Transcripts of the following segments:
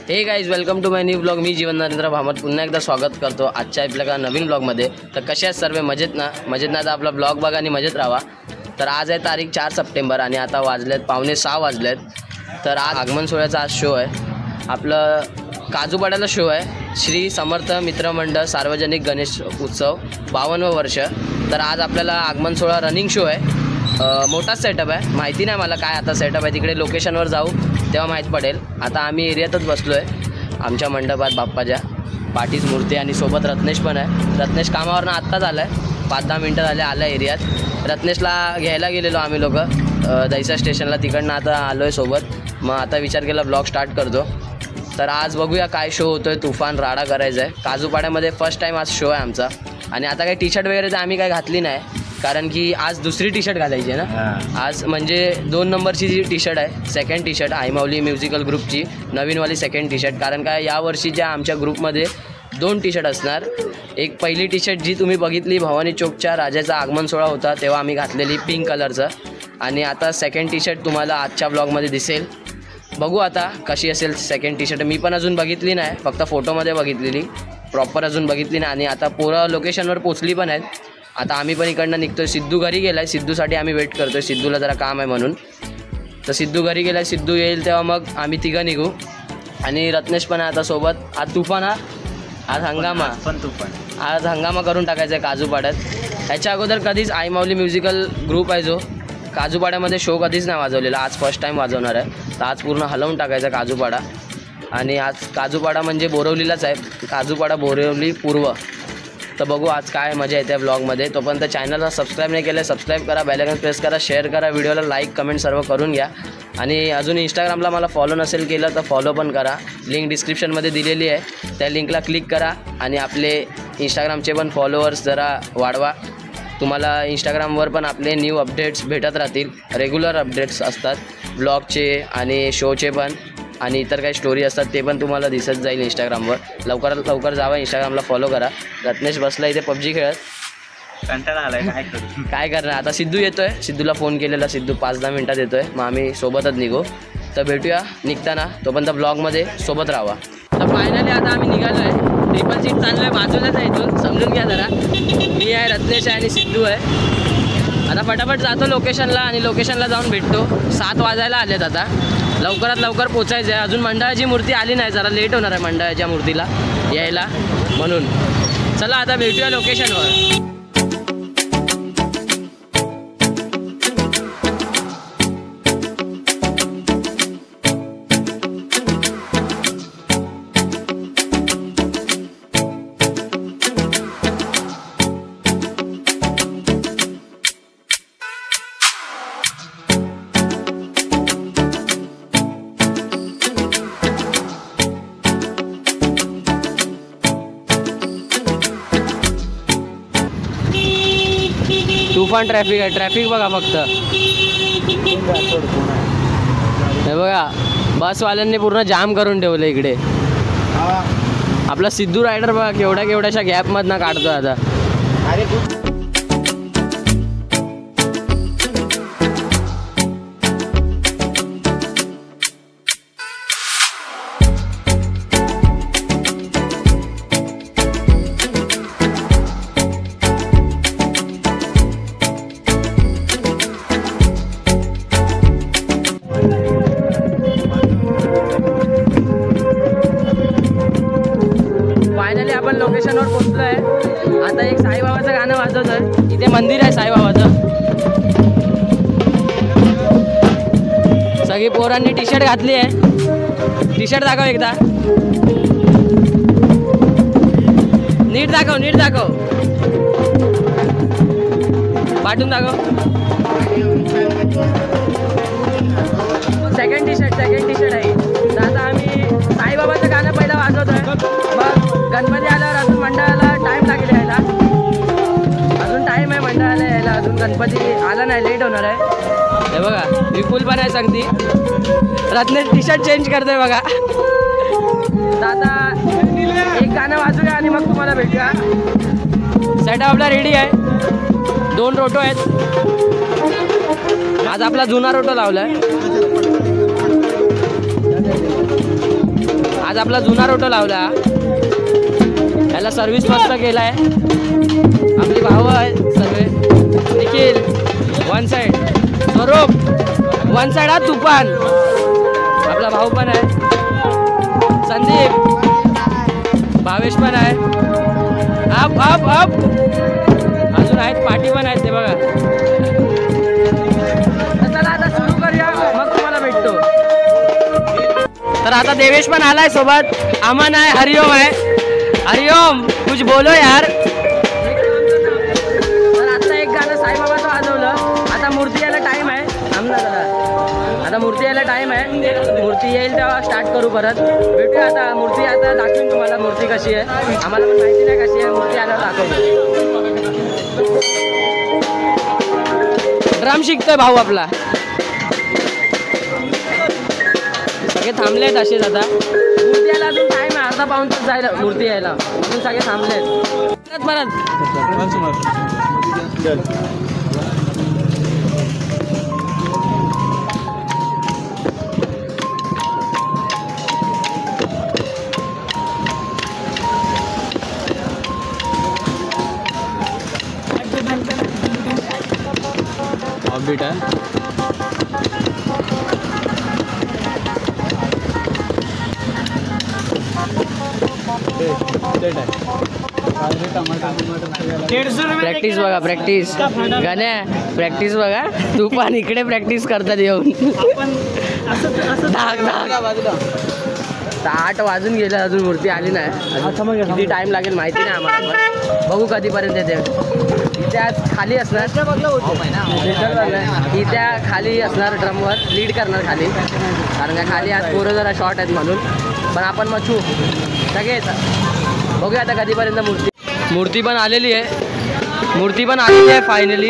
हे guys welcome to my new blog. मी जीवन नरेंद्र भामत पुन्हा एकदा स्वागत करतो आजच्या आपल्या नवीन ब्लॉगमध्ये। तर कशा आहेत सर्व? मजेत ना? तर आपला ब्लॉग बघा आणि मजेत राहा। तर आज आहे तारीख 4 सप्टेंबर आणि आता वाजलेत 5:45 वाजलेत। तर आज आगमन सोहळ्याचा आज शो आहे। आपलं काजूपाड्याला शो आहे, श्री समर्थ मित्रमंडळ सार्वजनिक गणेश उत्सव 52वं वर्ष। तर आज आपल्याला आगमन सोहळा रनिंग शो आहे। मोठा सेटअप आहे, माहिती नाही मला काय आता सेटअप आहे, तिकडे लोकेशनवर जाऊ तेव्हा माहीत पडेल। आता आम्ही एरियातच बसलो आहे आमच्या मंडपात बाप्पाच्या पाठीच मूर्ती आणि सोबत रत्नेश पण आहे। रत्नेश कामावरनं आत्ताच आला आहे, 5-10 मिनटं झाले आला एरियात। रत्नेशला घ्यायला गेलेलो आम्ही लोक दहिसर स्टेशनला, तिकडनं आता आलो आहे सोबत। मग आता विचार केला ब्लॉग स्टार्ट करतो। तर आज बघूया काय शो होतो आहे। तुफान राडा करायचा आहे काजूपाड्यामध्ये, फर्स्ट टाईम आज शो आहे आमचा। आणि आता काही टी शर्ट वगैरे तर आम्ही काही घातली नाही, कारण की आज दुसरी टी शर्ट घालायची आहे ना। आज म्हणजे 2 नंबरची जी टी शर्ट आहे, सेकंड टी शर्ट आयमावली म्युझिकल ग्रुपची नवीनवाली सेकंड टी शर्ट। कारण काय यावर्षीच्या आमच्या ग्रुपमध्ये 2 टी शर्ट असणार। एक पहिली टी शर्ट जी तुम्ही बघितली भवानी चौकच्या राजाचा आगमन सोहळा होता तेव्हा आम्ही घातलेली पिंक कलरचं, आणि आता सेकंड टी शर्ट तुम्हाला आजच्या ब्लॉगमध्ये दिसेल। बघू आता कशी असेल सेकंड टी शर्ट। मी पण अजून बघितली नाही, फक्त फोटोमध्ये बघितलेली, प्रॉपर अजून बघितली नाही। आणि आता पोरं लोकेशनवर पोचली पण आहेत। आता आम्ही पण इकडनं निघतोय। सिद्धू घरी गेला आहे, सिद्धूसाठी आम्ही वेट करतोय, सिद्धूला जरा काम आहे म्हणून। तर सिद्धू घरी गेला आहे, सिद्धू येईल तेव्हा मग आम्ही तिघं निघू। आणि रत्नेश पण आहे आता सोबत। आज तुफान आज हंगामा पण तुफान आज हंगामा करून टाकायचा आहे काजूपाड्यात। ह्याच्या अगोदर कधीच आयमावली म्युझिकल ग्रुप आहे जो काजूपाड्यामध्ये शो कधीच नाही वाजवलेला, आज फर्स्ट टाईम वाजवणार आहे। तर आज पूर्ण हलवून टाकायचा काजूपाडा। आणि आज काजूपाडा म्हणजे बोरवलीलाच आहे, काजूपाडा बोरवली पूर्व। तर बघू आज काय मजा येते ब्लॉगमध्ये। तोपर्यंत चॅनलला सबस्क्राईब नाही केलं सबस्क्राईब करा, बेल आयकॉन प्रेस करा, शेअर करा, व्हिडिओला लाईक कमेंट सर्व करून घ्या। आणि अजून इंस्टाग्रामला मला फॉलो नसेल केलं तर फॉलो पण करा, लिंक डिस्क्रिप्शनमध्ये दिलेली आहे, त्या लिंकला क्लिक करा। आणि आपले इंस्टाग्रामचे पण फॉलोअर्स जरा वाढवा। तुम्हाला इंस्टाग्रामवर पण आपले न्यू अपडेट्स भेटत राहतील, रेग्युलर अपडेट्स असतात ब्लॉगचे आणि शोचे पण, आणि इतर काही स्टोरी असतात ते पण तुम्हाला दिसत जाईल इंस्टाग्रामवर। लवकरात लवकर जावा, इंस्टाग्रामला फॉलो करा। रत्नेश बसला इथे पबजी खेळत, कंटाळा आलाय काय करणार आता। सिद्धू येतोय, सिद्धूला फोन केलेला, सिद्धू 5-10 मिनटात येतोय, मग आम्ही सोबतच निघू। तर भेटूया निघताना, तोपर्यंत ब्लॉगमध्ये सोबत राहा। तर फायनली आता आम्ही निघालो आहे, ट्रिपल सीट चाललो आहे, बाजूलाच आहे इथून, समजून घ्या जरा। मी आहे, रत्नेश आहे आणि सिद्धू आहे। आता फटाफट जातो लोकेशनला आणि लोकेशनला जाऊन भेटतो। 7 वाजायला आलेत आता, लवकरात लवकर पोचायचं आहे। अजून मंडळाची मूर्ती आली नाही, जरा लेट होणार आहे मंडळाच्या मूर्तीला यायला म्हणून। चला आता भेटूया लोकेशनवर। 2 ट्रॅफिक आहे, ट्रॅफिक बघा फक्त, हे बघा बसवाल्यांनी पूर्ण जाम करून ठेवलं इकडे। आपला सिद्धू रायडर बघा केवढ्याशा गॅपमधनं काढतो आता। आपण लोकेशनवर पोहोचलो आहे। आता एक साईबाबाचं गाणं वाजवतोय, इथे मंदिर आहे साईबाबाचं। सगळी पोरांनी टी शर्ट घातली आहे, टी शर्ट दाखव एकदा, नीट दाखव, नीट दाखव, पाठवून दाखव। सेकंड टी शर्ट आहे। तर आता आम्ही साईबाबाचं गाणं पहिलं वाजवतोय, मग गणपती आल्यावर अजून मंडळाला टाईम लागेल यायला, अजून टाईम आहे मंडळाला यायला, अजून गणपती आला नाही, लेट होणार आहे। हे बघा विपुल पण आहे सांगती, रत्नेश टी शर्ट चेंज करतोय बघा। तर आता एक गाणं वाजूया आणि मग तुम्हाला भेटूया। सेटअप आपला रेडी आहे, 2 रोटो आहेत, आज आपला जुना रोटो लावलाय। आज आपला जुना रोटो लावला, याला सर्व्हिस मस्त केलाय. आपली भाऊ आहे सर्व, निखिल वन साइड, स्वरूप वन साइड, हा तुफान आपला भाऊ पण आहे, संदीप, भावेश पण आहे, अप अप अप अजून आहेत, पाठी पण आहेत ते बघा. चला आता सुरू करूया, मग तुम्हाला भेटतो. तर आता देवेश पण आलाय सोबत, अमन आहे, हरिओम आहे. हरिओम कुछ बोलो यार. तर आता एक गाणं साईबाबाचं वाजवलं. आता मूर्ती यायला टाइम आहे, थांबला जरा. आता मूर्ती यायला टाइम आहे, मूर्ती येईल तेव्हा स्टार्ट करू परत. भेटूया आता. मूर्ती आता दाखवीन तुम्हाला मूर्ती कशी आहे, आम्हाला पण माहिती नाही कशी आहे. मूर्ती आल्यावर दाखवतो. ड्रम शिकतोय भाऊ आपला. सगळे थांबलेत असेच. आता मूर्ती यायला अजून टाइम आहे, अर्धा पाऊण तास जायला मूर्ती यायला. अजून सगळे थांबलेत. परत ऑफबीट आहे. प्रॅक्टिस बघा, प्रॅक्टिस गाण्या, प्रॅक्टिस बघा. तू पण इकडे प्रॅक्टिस करतात येऊन. 8 वाजून गेले, अजून मूर्ती आली नाही. किती टाइम लागेल माहिती नाही आम्हाला, पण बघू कधीपर्यंत येते. इथे आज खाली असणार, इथे खाली असणार, ड्रमवर लीड करणार खाली, कारण का खाली आज पोरं जरा शॉर्ट आहेत म्हणून. पण आपण मचू सगळे येतात. बघूया आता कधीपर्यंत. मूर्ती पण आलेली आहे, मूर्ती पण आलेली आहे फायनली.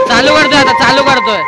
चालू करतोय आता, चालू करतोय.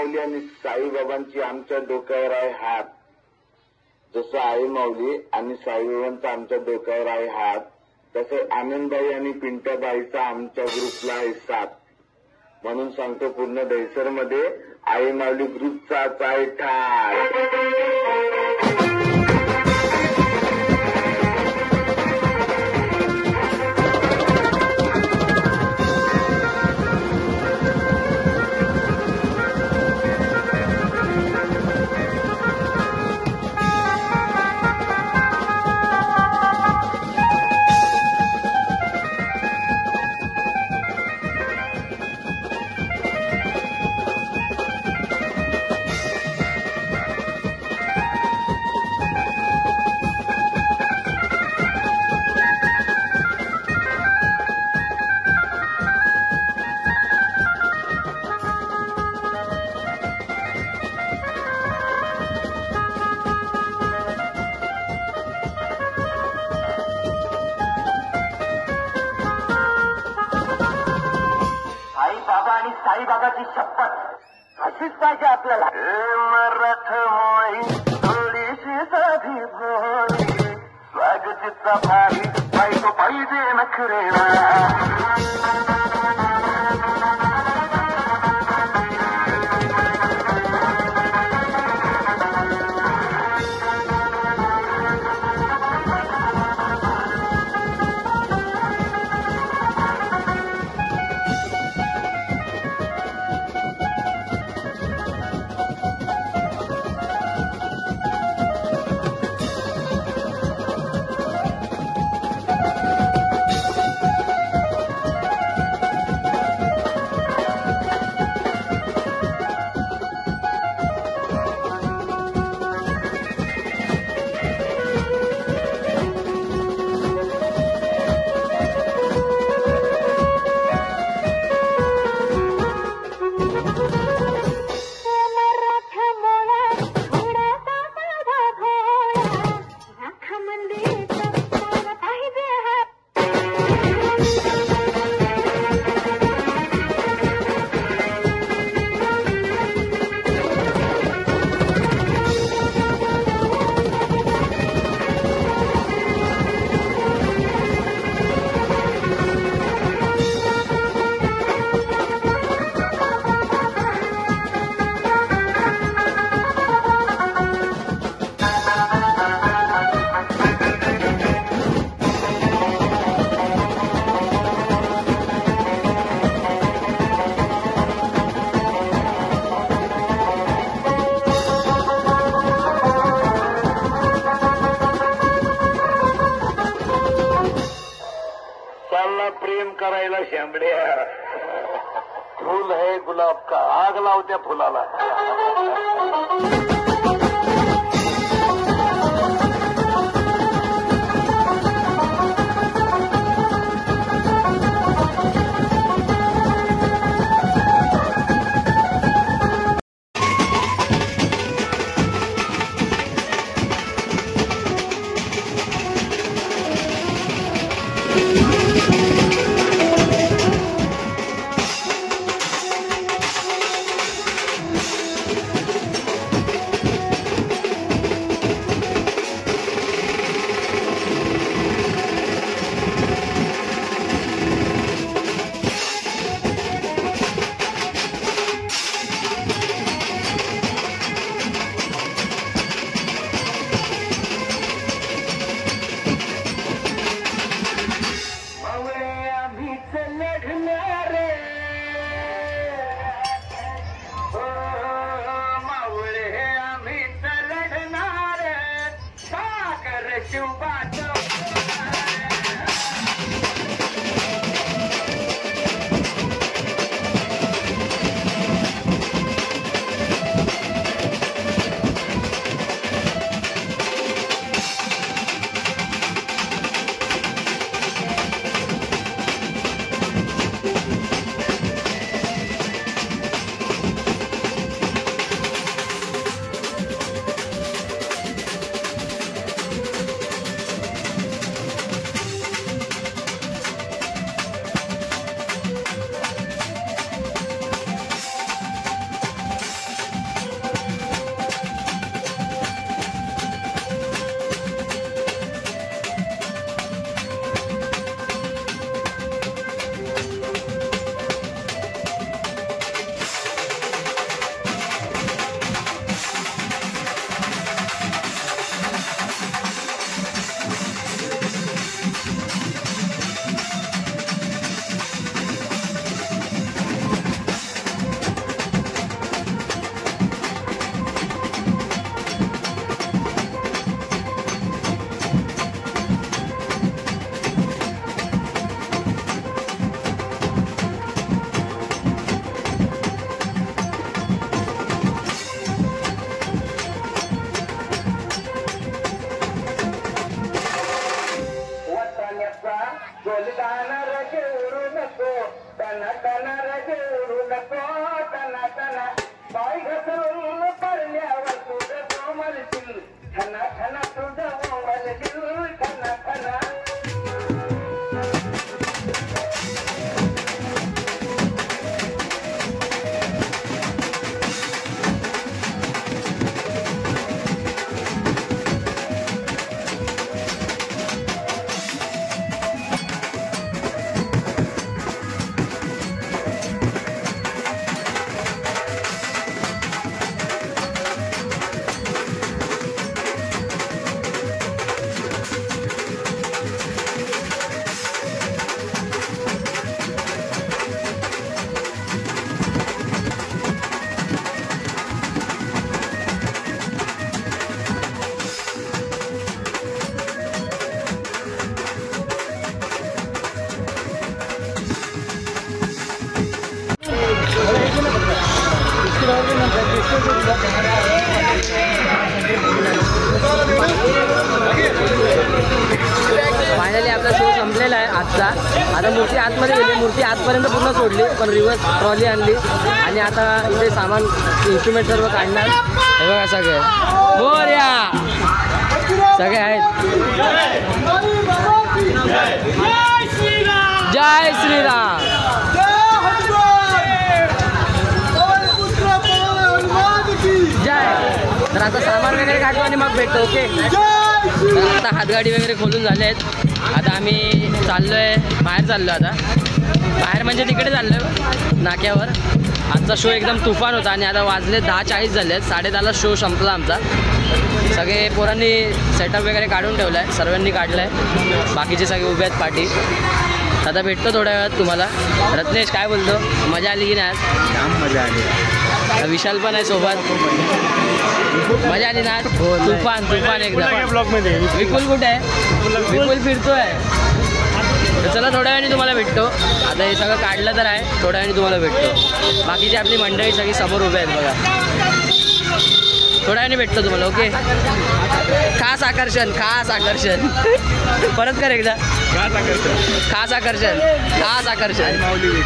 माऊली आणि साईबाबांची आमच्या डोक्यावर आहे हात. जसं आई माऊली आणि साईबाबांचा आमच्या डोक्यावर आहे हात, तसं आनंदबाई आणि पिंट्याबाईचा आमच्या ग्रुपला आहे साथ. म्हणून सांगतो पूर्ण दहिसरमध्ये आई माऊली ग्रुपचाच आहे ठाक. साईबाबाची शपथ अशीच पाहिजे आपल्याला. मराठ मोळी थोडीशी साधी भोळी स्वागतीचा भारी बायको पाहिजे नखरेला. प्रेम करायला शांबड्या. फूल है गुलाब का, आग लाव त्या फुलाला. टना टना रगडू नको टना टना पाय घसरून पडल्यावर तुझं कोमलशील ठना ठना तुझं कोमलशील ठना ठना फायनली आपला शो संपलेला आहे आजचा. आता मूर्ती आतमध्ये गेली, मूर्ती आतपर्यंत पूर्ण सोडली, पण रिव्हर्स ट्रॉली आणली आणि आता इथे सामान इन्स्ट्रुमेंट सर्व काढणार. हे बघा सगळे मोरया सगळे आहेत. जय श्रीराम. जय. तर आता सामान वगैरे काढतो आणि मग भेटतो. ओके. तर आता हातगाडी वगैरे खोलून झाले आहेत. आता आम्ही चाललोय बाहेर, चाललो आता बाहेर म्हणजे तिकडे चाललोय नाक्यावर. आजचा शो एकदम तुफान होता आणि आता वाजले 10:40 झाले आहेत. 10:30ला शो संपला आमचा. सगळे पोरांनी सेटअप वगैरे काढून ठेवला आहे, सर्वांनी काढला आहे. बाकीचे सगळे उभे आहेत पाठी. आता भेटतो थोड्या वेळात तुम्हाला. रत्नेश काय बोलतो, मजा आली की नाही आज? जाम मजा आली. विशाल पण आहे सोबत. मजा आली ना? तुफान तुफान एकदम. ब्लॉगमध्ये विपुल कुठे आहे? विपुल फिरतोय. तर चला थोड्या वेळाने तुम्हाला भेटतो. आता हे सगळं काढलं तर आहे, थोड्या वेळाने तुम्हाला भेटतो. बाकीची आपली मंडळी सगळी समोर उभे आहेत बघा. थोड्या वेळाने भेटतो तुम्हाला. ओके. खास आकर्षण, खास आकर्षण. परत कर एकदा. खास आकर्षण, खास आकर्षण, खास आकर्षण. माऊली.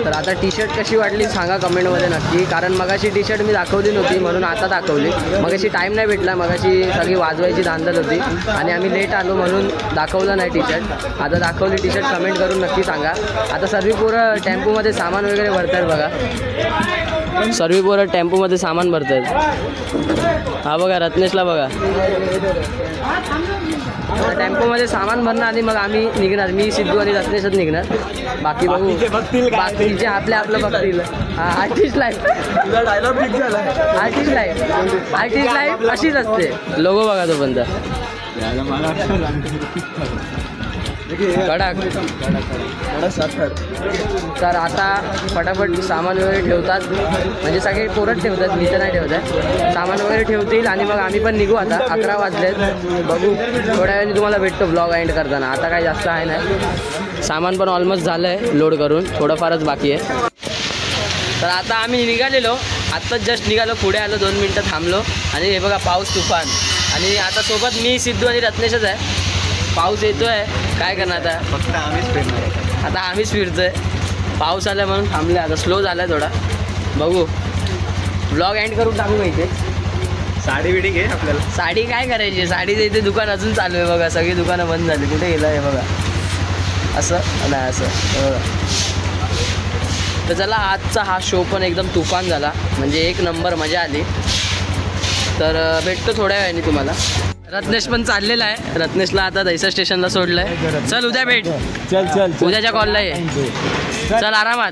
तर आता टी शर्ट कशी वाटली सांगा कमेंटमध्ये नक्की. कारण मगाशी टी शर्ट मी दाखवली नव्हती म्हणून आता दाखवली. मगाशी टाईम नाही भेटला, मगाशी सगळी वाजवायची धांदल होती आणि आम्ही लेट आलो म्हणून दाखवलं नाही टी शर्ट. आता दाखवली टी शर्ट, कमेंट करून नक्की सांगा. आता सर्व पोरं टेम्पोमध्ये सामान वगैरे भरत आहेत बघा. सर्व पोरं टेम्पोमध्ये सामान भरत आहेत. हा बघा रत्नेशला बघा. टेम्पोमध्ये सामान भरणं आणि मग आम्ही निघणार. मी सिद्धू आणि रत्नेशच निघणार. बाकी बघू, बाकीचे आपल्या आपलं बघतील. आर्टिस्ट लाईफ, डायलॉग फिक्स झाला. आर्टिस्ट लाईफ, आर्टिस्ट लाईफ अशीच असते. लोगो बघा तो बंद कडक. तर आता फटाफट सामान वगैरे ठेवतात, म्हणजे सगळे पोरच ठेवतात, मी तर नाही ठेवत आहे. सामान वगैरे ठेवतील आणि मग आम्ही पण निघू. आता 11 वाजलेत. बघू थोड्या वेळाने तुम्हाला भेटतो ब्लॉग एंड करताना. आता काही जास्त आहे नाही, सामान पण ऑलमोस्ट झालं आहे लोड करून, थोडंफारच बाकी आहे. तर आता आम्ही निघालेलो, आत्ताच जस्ट निघालो, पुढे आलो, 2 मिनटं थांबलो आणि हे बघा पाऊस तुफान. आणि आता सोबत मी सिद्धू आणि रत्नेशच आहे. पाऊस येतो आहे, काय करणार आता, फक्त आम्हीच फिरणार. आता आम्हीच फिरतोय. पाऊस आला म्हणून थांबले, आता स्लो झाला थोडा. बघू ब्लॉग एंड करून टाकू माहिती. साडी बिडी घे आपल्याला. साडी काय करायची, साडीचं इथे दुकान अजून चालू आहे बघा. सगळी दुकानं बंद झाली. कुठे गेलं हे बघा. असं नाही असं हे बघा. तर चला आजचा हा शो पण एकदम तुफान झाला, म्हणजे 1 नंबर मजा आली. तर भेटतो थोड्या वेळाने तुम्हाला. रत्नेश पण चाललेला आहे. रत्नेशला आता दहिसर स्टेशनला सोडलं आहे. चल उद्या भेट. चल चल उद्याच्या कॉलला ये. चल आरामात.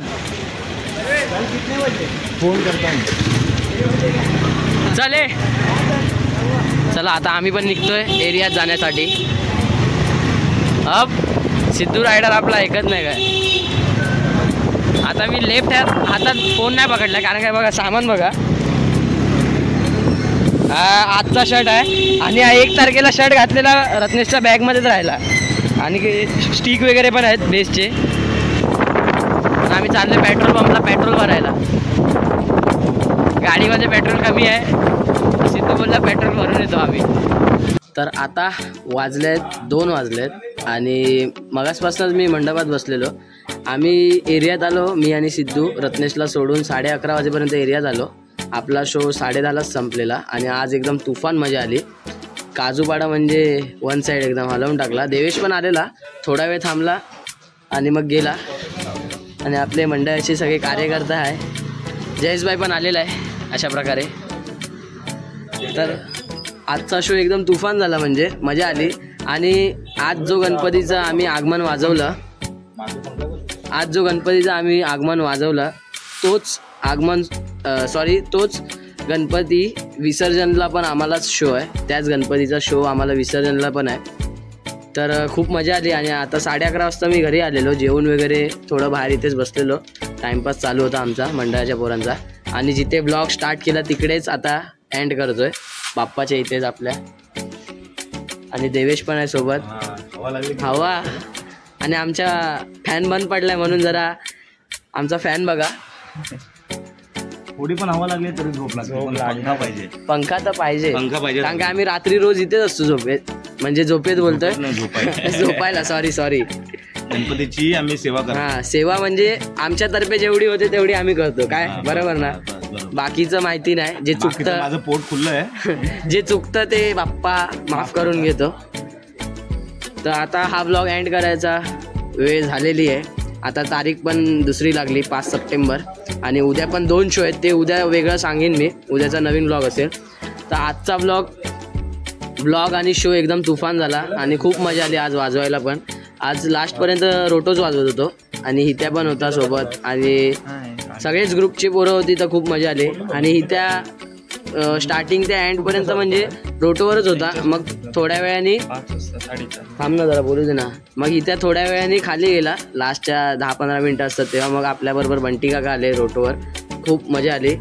फोन करता. चल ये. चला आता आम्ही पण निघतोय एरियात जाण्यासाठी. अब सिद्धू रायडर आपला ऐकत नाही काय. आता मी लेफ्ट हातात फोन नाही पकडला कारण काय बघा सामान बघा. आजचा शर्ट आहे आणि 1 तारखेला शर्ट घातलेला रत्नेशच्या बॅगमध्येच राहिला आणि स्टिक वगैरे पण आहेत बेसचे. आम्ही चाललो पेट्रोल पंपला पेट्रोल भरायला. गाडीमध्ये पेट्रोल कमी आहे. सिद्धू बोलला पेट्रोल भरून येतो आम्ही. तर आता वाजलेत 2 वाजलेत आणि मगासपासूनच मी मंडपात बसलेलो. आम्ही एरियात आलो, मी आणि सिद्धू रत्नेशला सोडून 11:30 वाजेपर्यंत एरियात आलो. आपला शो 10:30लाच संपलेला आणि आज एकदम तुफान मजा आली. काजूपाडा म्हणजे वन साईड एकदम हलवून टाकला. देवेश पण आलेला, थोडा वेळ थांबला आणि मग गेला. आणि आपले मंडळाचे सगळे कार्यकर्ते आहे. जयेशभाई पण आलेला आहे अशा प्रकारे. तर आजचा शो एकदम तुफान झाला, म्हणजे मजा आली. आणि आज जो गणपतीचं आम्ही आगमन वाजवलं तोच गणपती विसर्जनला पण आम्हालाच शो आहे. त्याच गणपतीचा शो आम्हाला विसर्जनला पण आहे. तर खूप मजा आली. आणि आता 11:30 वाजता मी घरी आलेलो, जेवण वगैरे थोडं बाहेर इथेच बसलेलो. टाईमपास चालू होता आमचा मंडळाच्या पोरांचा. आणि जिथे ब्लॉग स्टार्ट केला तिकडेच आता एंड करतोय, बाप्पाच्या इथेच आपल्या. आणि देवेश पण आहे सोबत. हवा आणि आमच्या फॅन बंद पडलाय म्हणून जरा आमचा फॅन बघा. थोडी पण हवा लागली तरी झोप लागते. पंखा तर पाहिजे कारण की आम्ही रात्री रोज इथेच असतो झोपेत, म्हणजे झोपेत बोलतोय झोपायला. सॉरी गणपतीची आम्ही सेवा करतो. हां, सेवा म्हणजे आमच्यातर्फे जेवढी होते तेवढी आम्ही करतो. काय बरोबर ना. बाकीचं माहिती नाही. जे चुकतं, माझं पोट खुल्लं आहे. जे चुकतं ते बाप्पा माफ करून घेतो. तर आता हा ब्लॉग एंड करायचा वेळ झालेली आहे. आता तारीख पण दुसरी लागली 5 सप्टेंबर. आणि उद्या पण 2 शो आहेत, ते उद्या वेगळं सांगेन मी. उद्याचा नवीन ब्लॉग असेल. तर आजचा ब्लॉग आणि शो एकदम तुफान झाला आणि खूप मजा आली आज वाजवायला पण. आज लास्टपर्यंत रोटोच वाजवत होतो आणि हित्या पण होता सोबत आणि सगळेच ग्रुपची पोरं होती. तर खूप मजा आली. आणि हित्या स्टार्टिंग ते एंडपर्यंत म्हणजे रोटोवरच होता. मग थोड्या वेळाने थांब ना जरा बोलू दे ना. मग हित्या थोड्या वेळाने खाली गेला. लास्टच्या 10-15 मिनटं असतात तेव्हा मग आपल्याबरोबर बंटी काका आले रोटोवर. खूप मजा आली.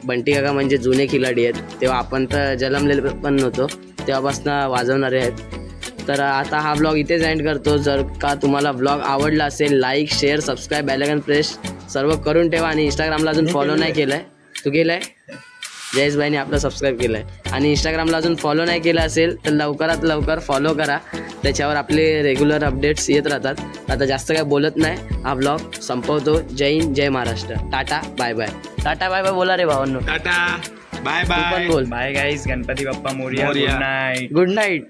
बंटी काका म्हणजे जुने खिलाडी आहेत. तेव्हा आपण तर जन्मलेले पण नव्हतो, तेव्हापासून वाजवणारे आहेत. तर आता हा ब्लॉग इथेच एंड करतो. जर का तुम्हाला ब्लॉग आवडला असेल, like, share, subscribe, bell icon press सर्व करून ठेवा. आणि इंस्टाग्रामला अजून फॉलो नाही केलं आहे. तू केलं आहे? जयेशभाईने आपलं सबस्क्राईब केलं आहे. आणि इंस्टाग्रामला अजून फॉलो नाही केलं असेल तर लवकरात लवकर फॉलो करा. त्याच्यावर आपले रेग्युलर अपडेट्स येत राहतात. आता जास्त काय बोलत नाही, हा ब्लॉग संपवतो. Jai Hind, Jai Maharashtra. Tata bye bye. Tata bye bye बोला रे भावांनो. टाटा बाय तू पण बोल. Bye guys. Ganpati Bappa Morya. Good night.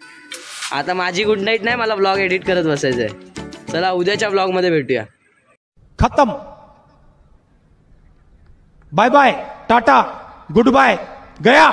आता माझी गुड नाईट नाही, मला ब्लॉग एडिट करत बसायचं आहे. चला उद्याच्या ब्लॉगमध्ये भेटूया. खत्म. Bye bye, tata, goodbye, गया.